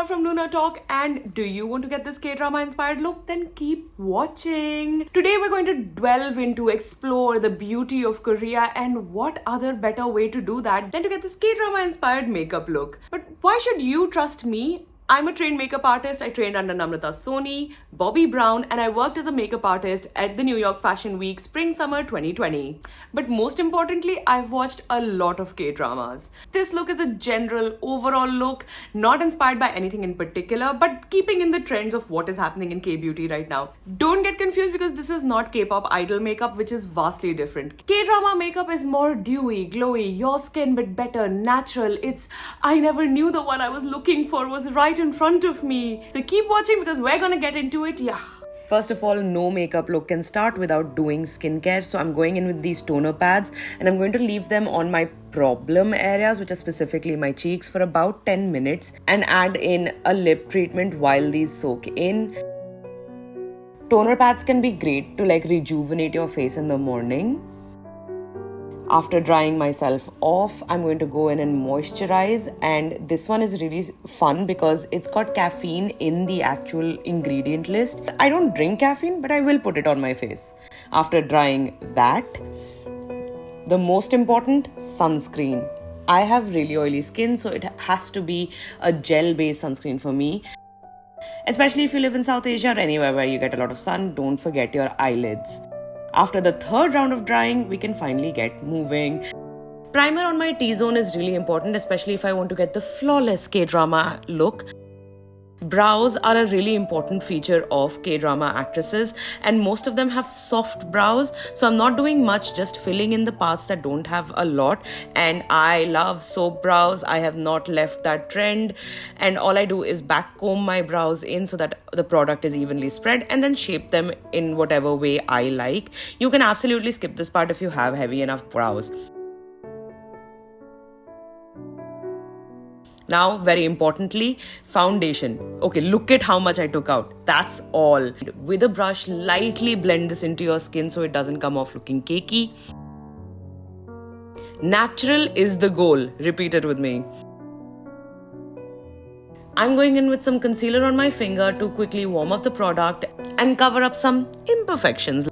Luna from Luna Talk, and do you want to get this K-drama inspired look? Then keep watching. Today we're going to delve into explore the beauty of Korea, and what other better way to do that than to get this K-drama inspired makeup look. But why should you trust me? I'm a trained makeup artist. I trained under Namrata Soni, Bobbi Brown, and I worked as a makeup artist at the New York Fashion Week Spring Summer 2020. But most importantly, I've watched a lot of K-dramas. This look is a general overall look, not inspired by anything in particular, but keeping in the trends of what is happening in K-beauty right now. Don't get confused, because this is not K-pop idol makeup, which is vastly different. K-drama makeup is more dewy, glowy, your skin but better, natural. I never knew the one I was looking for was right in front of me. So keep watching, because we're gonna get into it. Yeah. First of all, no makeup look can start without doing skincare. So I'm going in with these toner pads, and I'm going to leave them on my problem areas, which are specifically my cheeks, for about 10 minutes and add in a lip treatment while these soak in. Toner pads can be great to rejuvenate your face in the morning. After drying myself off, I'm going to go in and moisturize, and this one is really fun because it's got caffeine in the actual ingredient list. I don't drink caffeine, but I will put it on my face. After drying that, the most important, sunscreen. I have really oily skin, so it has to be a gel-based sunscreen for me. Especially if you live in South Asia or anywhere where you get a lot of sun, don't forget your eyelids. After the third round of drying, we can finally get moving. Primer on my T-zone is really important, especially if I want to get the flawless K-drama look. Brows are a really important feature of K-drama actresses, and most of them have soft brows, so I'm not doing much, just filling in the parts that don't have a lot. And I love soap brows. I have not left that trend, and all I do is back comb my brows in so that the product is evenly spread, and then shape them in whatever way I like. You can absolutely skip this part if you have heavy enough brows. Now, very importantly, foundation. Okay, look at how much I took out. That's all. With a brush, lightly blend this into your skin so it doesn't come off looking cakey. Natural is the goal. Repeat it with me. I'm going in with some concealer on my finger to quickly warm up the product and cover up some imperfections.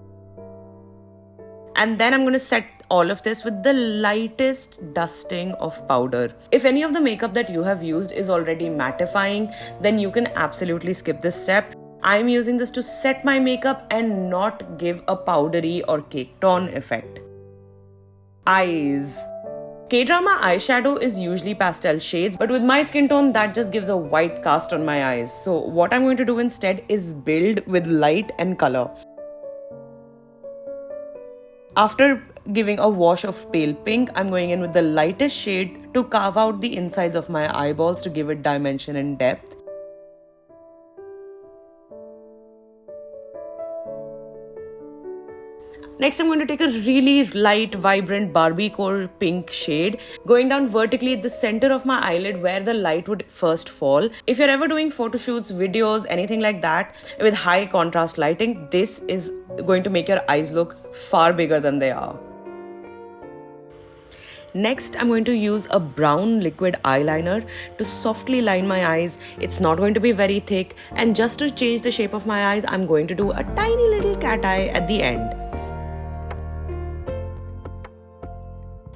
And then I'm going to set all of this with the lightest dusting of powder. If any of the makeup that you have used is already mattifying, then you can absolutely skip this step. I'm using this to set my makeup and not give a powdery or cake tone effect. Eyes. K-drama eyeshadow is usually pastel shades, but with my skin tone, that just gives a white cast on my eyes. So what I'm going to do instead is build with light and color. After giving a wash of pale pink, I'm going in with the lightest shade to carve out the insides of my eyeballs to give it dimension and depth. Next, I'm going to take a really light, vibrant Barbie core pink shade, going down vertically at the center of my eyelid where the light would first fall. If you're ever doing photo shoots, videos, anything like that, with high contrast lighting, this is going to make your eyes look far bigger than they are. Next, I'm going to use a brown liquid eyeliner to softly line my eyes. It's not going to be very thick, and just to change the shape of my eyes, I'm going to do a tiny little cat eye at the end.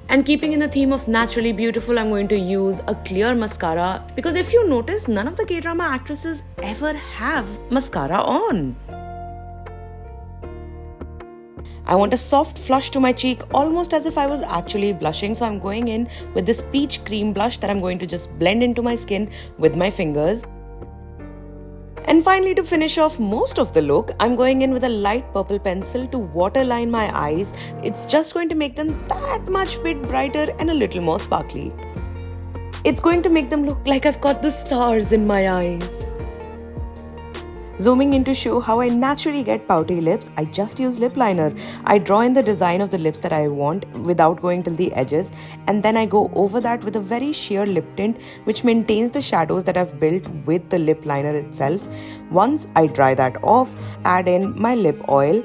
And keeping in the theme of naturally beautiful, I'm going to use a clear mascara, because if you notice, none of the K-drama actresses ever have mascara on. I want a soft flush to my cheek, almost as if I was actually blushing. So I'm going in with this peach cream blush that I'm going to just blend into my skin with my fingers. And finally, to finish off most of the look, I'm going in with a light purple pencil to waterline my eyes. It's just going to make them that much bit brighter and a little more sparkly. It's going to make them look like I've got the stars in my eyes. Zooming in to show how I naturally get pouty lips, I just use lip liner. I draw in the design of the lips that I want without going till the edges, and then I go over that with a very sheer lip tint which maintains the shadows that I've built with the lip liner itself. Once I dry that off, add in my lip oil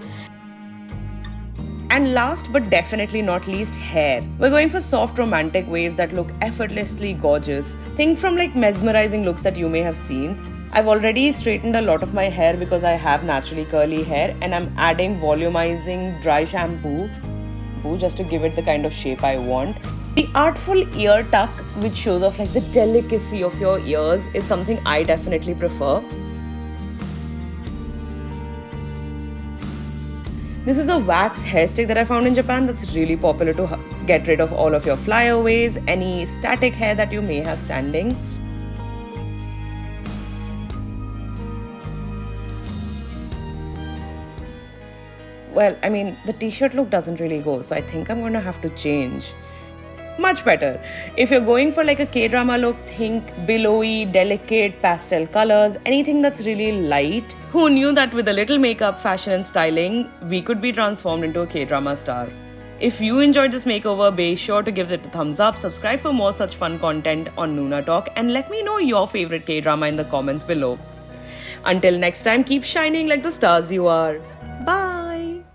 And last but definitely not least, hair. We're going for soft romantic waves that look effortlessly gorgeous. Think from like mesmerizing looks that you may have seen. I've already straightened a lot of my hair because I have naturally curly hair, and I'm adding volumizing dry shampoo just to give it the kind of shape I want. The artful ear tuck, which shows off like the delicacy of your ears, is something I definitely prefer. This is a wax hairstick that I found in Japan that's really popular to get rid of all of your flyaways, any static hair that you may have standing. Well, I mean, the t-shirt look doesn't really go, so I think I'm going to have to change. Much better. If you're going for like a K-drama look, think billowy, delicate pastel colors, anything that's really light. Who knew that with a little makeup, fashion and styling, we could be transformed into a K-drama star? If you enjoyed this makeover, be sure to give it a thumbs up, subscribe for more such fun content on Nuna Talk, and let me know your favorite K-drama in the comments below. Until next time, keep shining like the stars you are. Bye!